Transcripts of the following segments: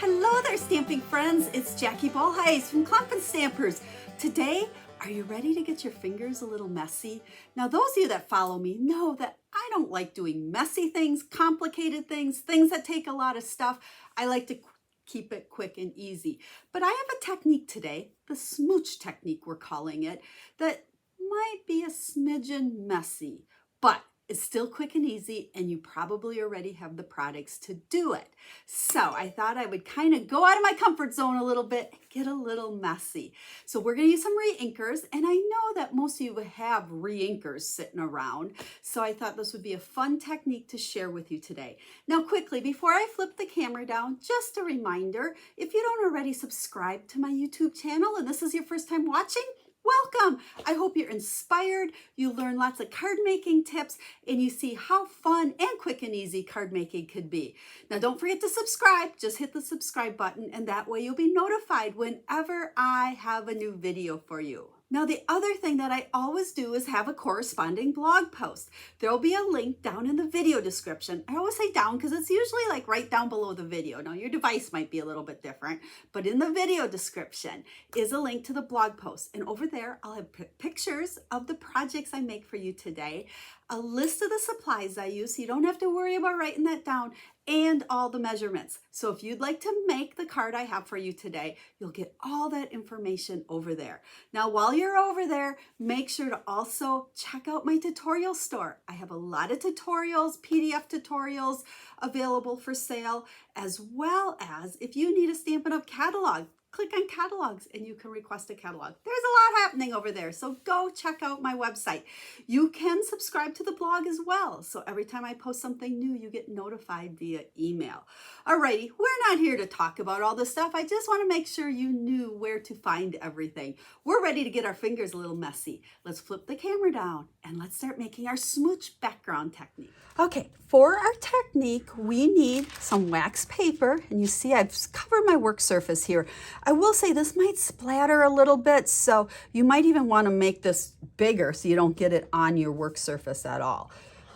Hello there, stamping friends. It's Jackie Bolhuis from Klompen Stampers. Today, are you ready to get your fingers a little messy? Now, those of you that follow me know that I don't like doing messy things, complicated things, things that take a lot of stuff. I like to keep it quick and easy. But I have a technique today, the smooch technique we're calling it, that might be a smidgen messy, but it's still quick and easy, and you probably already have the products to do it. So I thought I would kind of go out of my comfort zone a little bit and get a little messy. So we're going to use some reinkers, and I know that most of you have reinkers sitting around, so I thought this would be a fun technique to share with you today. Now quickly, before I flip the camera down, just a reminder, if you don't already subscribe to my YouTube channel and this is your first time watching, welcome! I hope you're inspired, you learn lots of card making tips, and you see how fun and quick and easy card making could be. Now don't forget to subscribe, just hit the subscribe button, and that way you'll be notified whenever I have a new video for you. Now, the other thing that I always do is have a corresponding blog post. There'll be a link down in the video description. I always say down because it's usually like right down below the video. Now, your device might be a little bit different, but in the video description is a link to the blog post. And over there, I'll have pictures of the projects I make for you today, a list of the supplies I use so you don't have to worry about writing that down, and all the measurements. So if you'd like to make the card I have for you today, you'll get all that information over there. Now, while you're over there, make sure to also check out my tutorial store. I have a lot of tutorials, PDF tutorials available for sale, as well as if you need a Stampin' Up! Catalog, click on catalogs and you can request a catalog. There's a lot happening over there, so go check out my website. You can subscribe to the blog as well, so every time I post something new, you get notified via email. Alrighty, we're not here to talk about all this stuff. I just want to make sure you knew where to find everything. We're ready to get our fingers a little messy. Let's flip the camera down and let's start making our smooch background technique. Okay, for our technique, we need some wax paper, and you see I've covered my work surface here. I will say this might splatter a little bit, so you might even want to make this bigger so you don't get it on your work surface at all.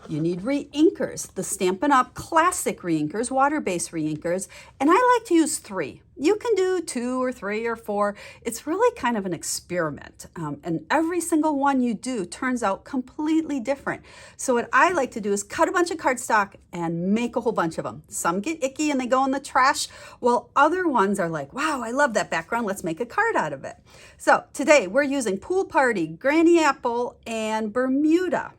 You need reinkers, the Stampin' Up! Classic reinkers, water-based reinkers, and I like to use 3. You can do 2 or 3 or 4. It's really kind of an experiment, and every single one you do turns out completely different. So what I like to do is cut a bunch of cardstock and make a whole bunch of them. Some get icky and they go in the trash, while other ones are like, wow, I love that background, let's make a card out of it. So today we're using Pool Party, Granny Apple, and Bermuda.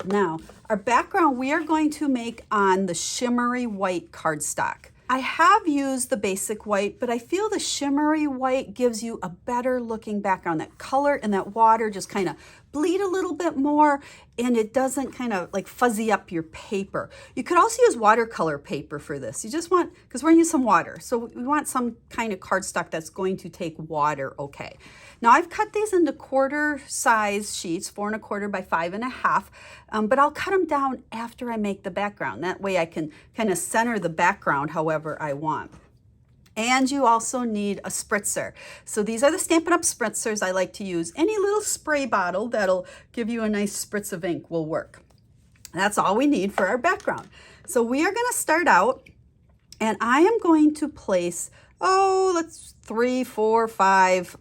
Now, our background we are going to make on the shimmery white cardstock. I have used the basic white, but I feel the shimmery white gives you a better looking background. That color and that water just kind of bleed a little bit more, and it doesn't kind of like fuzzy up your paper. You could also use watercolor paper for this. You just want, because we're going to use some water, so we want some kind of cardstock that's going to take water okay. Now I've cut these into quarter size sheets, 4 1/4 by 5 1/2, but I'll cut them down after I make the background. That way I can kind of center the background however I want. And you also need a spritzer. So these are the Stampin' Up! Spritzers I like to use. Any little spray bottle that'll give you a nice spritz of ink will work. That's all we need for our background. So we are going to start out, and I am going to place, let's 3, 4, 5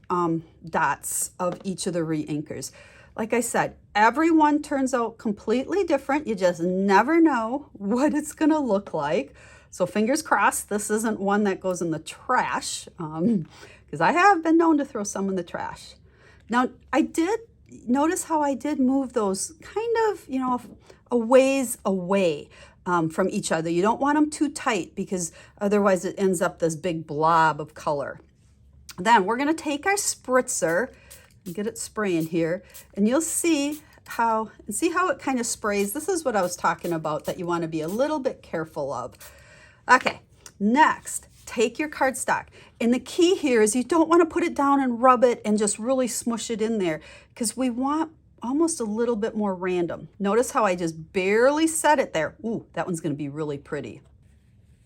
dots of each of the reinkers. Like I said, everyone turns out completely different. You just never know what it's going to look like. So fingers crossed, this isn't one that goes in the trash, because I have been known to throw some in the trash. Now, I did notice how I did move those kind of, a ways away from each other. You don't want them too tight because otherwise it ends up this big blob of color. Then we're going to take our spritzer and get it spraying here, and you'll see how it kind of sprays. This is what I was talking about that you want to be a little bit careful of. Okay, next, take your cardstock. And the key here is you don't want to put it down and rub it and just really smush it in there, because we want almost a little bit more random. Notice how I just barely set it there. Ooh, that one's going to be really pretty.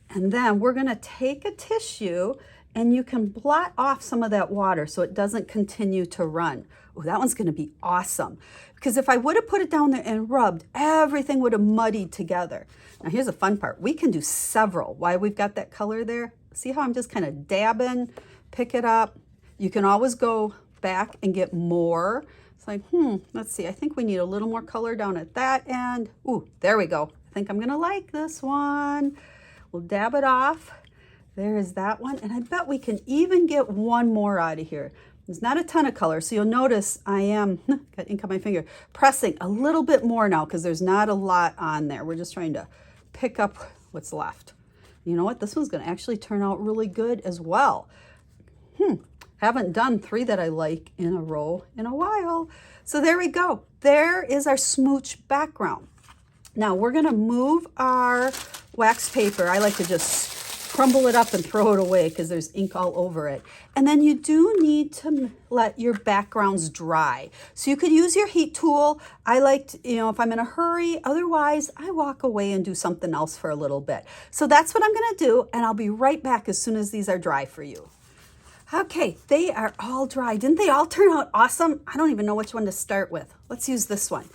And then we're going to take a tissue, and you can blot off some of that water so it doesn't continue to run. Oh, that one's going to be awesome. Because if I would have put it down there and rubbed, everything would have muddied together. Now here's the fun part. We can do several. Why we've got that color there? See how I'm just kind of dabbing, pick it up. You can always go back and get more. It's like, let's see. I think we need a little more color down at that end. Ooh, there we go. I think I'm gonna like this one. We'll dab it off. There is that one. And I bet we can even get one more out of here. There's not a ton of color, so you'll notice I am, got ink on my finger, pressing a little bit more now because there's not a lot on there. We're just trying to pick up what's left. You know what? This one's going to actually turn out really good as well. Haven't done 3 that I like in a row in a while. So there we go. There is our smooch background. Now we're going to move our wax paper. I like to just crumble it up and throw it away because there's ink all over it. And then you do need to let your backgrounds dry. So you could use your heat tool. I like to, if I'm in a hurry, otherwise I walk away and do something else for a little bit. So that's what I'm gonna do, and I'll be right back as soon as these are dry for you. Okay, they are all dry. Didn't they all turn out awesome? I don't even know which one to start with. Let's use this one.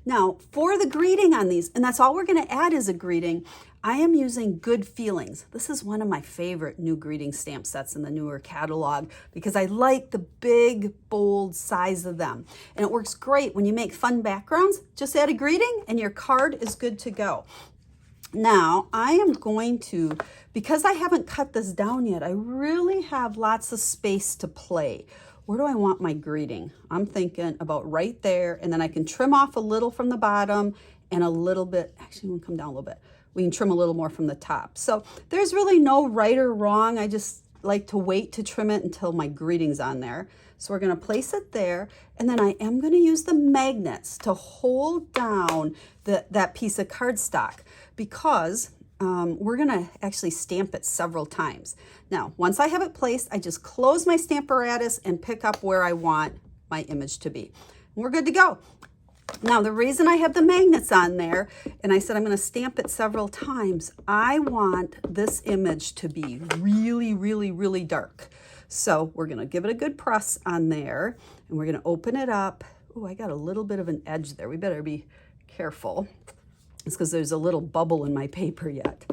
Now, for the greeting on these, and that's all we're gonna add is a greeting, I am using Good Feelings. This is one of my favorite new greeting stamp sets in the newer catalog because I like the big, bold size of them. And it works great when you make fun backgrounds. Just add a greeting and your card is good to go. Now, I am going to, because I haven't cut this down yet, I really have lots of space to play. Where do I want my greeting? I'm thinking about right there, and then I can trim off a little from the bottom and a little bit, actually I'm gonna come down a little bit. We can trim a little more from the top. So there's really no right or wrong. I just like to wait to trim it until my greeting's on there. So we're gonna place it there, and then I am gonna use the magnets to hold down that piece of cardstock because we're gonna actually stamp it several times. Now, once I have it placed, I just close my Stamparatus and pick up where I want my image to be. We're good to go. Now, the reason I have the magnets on there, and I said I'm going to stamp it several times, I want this image to be really, really, really dark. So we're going to give it a good press on there, and we're going to open it up. Oh, I got a little bit of an edge there. We better be careful. It's because there's a little bubble in my paper yet.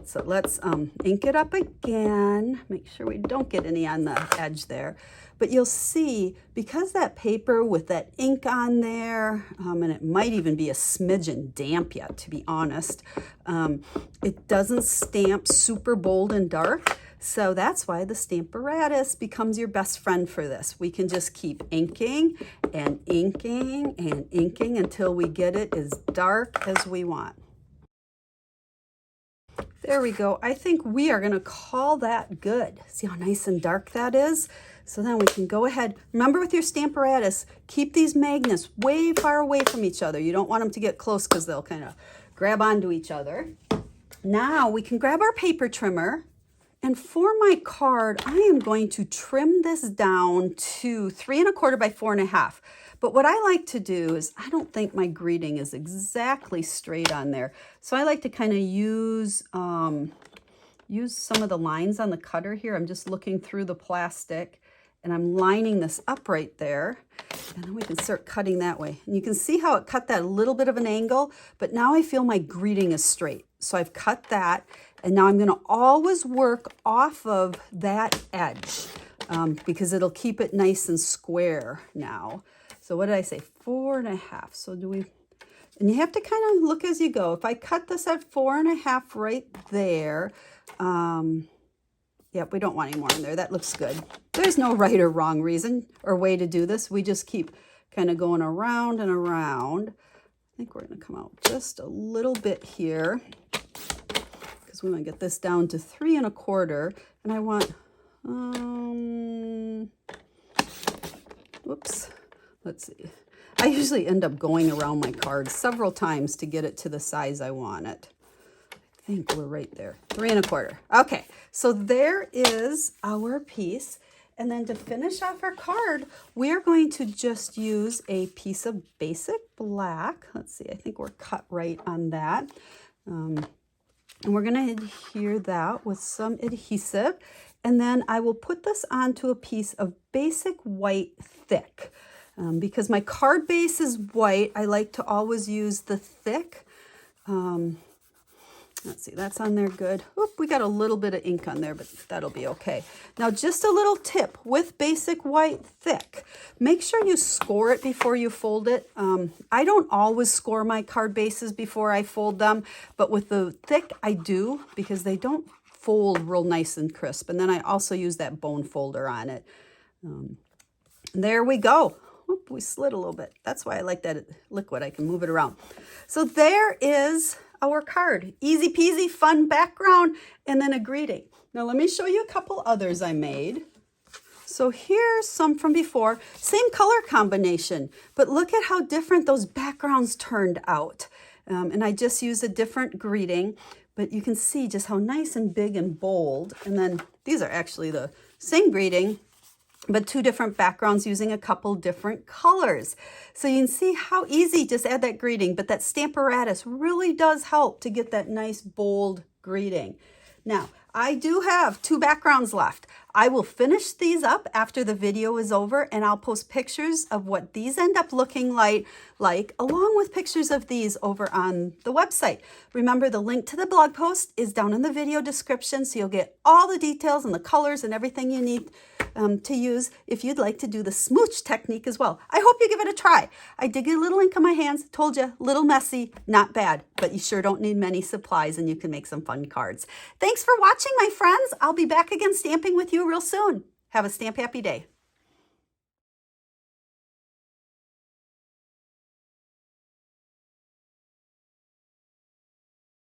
So let's ink it up again. Make sure we don't get any on the edge there. But you'll see, because that paper with that ink on there, and it might even be a smidgen damp yet, to be honest, it doesn't stamp super bold and dark. So that's why the Stamparatus becomes your best friend for this. We can just keep inking and inking and inking until we get it as dark as we want. There we go. I think we are going to call that good. See how nice and dark that is? So then we can go ahead. Remember with your Stamparatus, keep these magnets way far away from each other. You don't want them to get close because they'll kind of grab onto each other. Now we can grab our paper trimmer. And for my card, I am going to trim this down to 3 1/4 by 4 1/2. But what I like to do is, I don't think my greeting is exactly straight on there. So I like to kind of use some of the lines on the cutter here. I'm just looking through the plastic and I'm lining this up right there. And then we can start cutting that way. And you can see how it cut that a little bit of an angle, but now I feel my greeting is straight. So I've cut that, and now I'm gonna always work off of that edge because it'll keep it nice and square now. So what did I say? 4 1/2. So do we, and you have to kind of look as you go. If I cut this at 4 1/2 right there, yep, we don't want any more in there. That looks good. There's no right or wrong reason or way to do this. We just keep kind of going around and around. I think we're going to come out just a little bit here because we want to get this down to 3 1/4. And I want, whoops, let's see. I usually end up going around my card several times to get it to the size I want it. I think we're right there, 3 1/4. Okay, so there is our piece. And then to finish off our card, we are going to just use a piece of basic black. Let's see, I think we're cut right on that. And we're going to adhere that with some adhesive. And then I will put this onto a piece of basic white thick. Because my card base is white, I like to always use the thick. Let's see, that's on there good. Oop, we got a little bit of ink on there, but that'll be okay. Now, just a little tip with basic white thick. Make sure you score it before you fold it. I don't always score my card bases before I fold them, but with the thick, I do because they don't fold real nice and crisp. And then I also use that bone folder on it. There we go. Oop, we slid a little bit. That's why I like that liquid. I can move it around. So there is our card. Easy peasy, fun background, and then a greeting. Now let me show you a couple others I made. So here's some from before. Same color combination, but look at how different those backgrounds turned out. And I just used a different greeting, but you can see just how nice and big and bold. And then these are actually the same greeting, but two different backgrounds using a couple different colors. So you can see how easy, just add that greeting, but that Stamparatus really does help to get that nice bold greeting. Now, I do have 2 backgrounds left. I will finish these up after the video is over, and I'll post pictures of what these end up looking like along with pictures of these over on the website. Remember, the link to the blog post is down in the video description, so you'll get all the details and the colors and everything you need to use if you'd like to do the smooch technique as well. I hope you give it a try. I did get a little ink on my hands. Told you, a little messy, not bad, but you sure don't need many supplies and you can make some fun cards. Thanks for watching, my friends. I'll be back again stamping with you real soon. Have a stamp happy day.